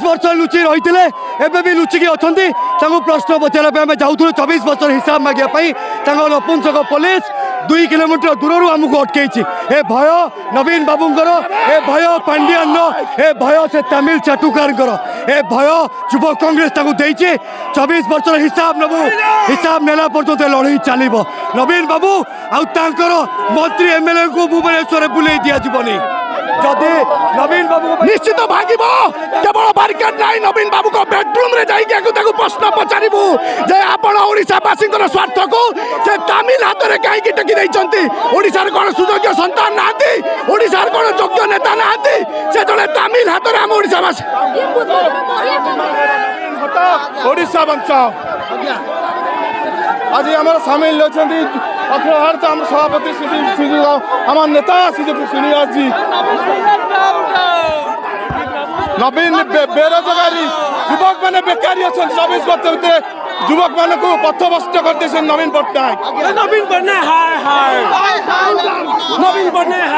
वर्ष लुचि रही एवं भी लुचिकी अच्छा प्रश्न पचारा आम जाऊँ 24 वर्ष हिसाब मागे नपुंसक पुलिस 2 किलोमीटर दूर आमको अटकई ए भय नवीन बाबूंर ए भय पांडियान ए भय से तमिल चाटुकार ए भय युव कांग्रेस 24 वर्ष हिसाब नबू हिसाब नेला पर्यंत लड़ई चलो नवीन बाबू आउर मंत्री एमएलए को भुवनेश्वर बुले दिज्वनी जदि नवीन बाबू निश्चित भागिब केवल बारिकेड नहीं नवीन बाबू को बेडरूम रे जाइए प्रश्न पचारू जे आपण ओडिशावासी स्वार्थ को से तमिल हाथ में कहीं टेकी ओडिशार कौन सुयोग्य संतान ना ओडिशार कौन योग्य नेता ना से जड़े तमिल हाथ में आम ओडिशावासी ओडिशा वंश आज आम सामिल अच्छा अखिल भारत आम सभापति आम नेता श्रीनिवास जी नवीन बेरोजगारी युवक मैंने बेकारी अच्छा 24 वर्ष भितर युवक मान को पथभ्रष्ट करते नवीन पट्टनायक नवीन पट्टनायक हाय हाय नवीन पट्टनायक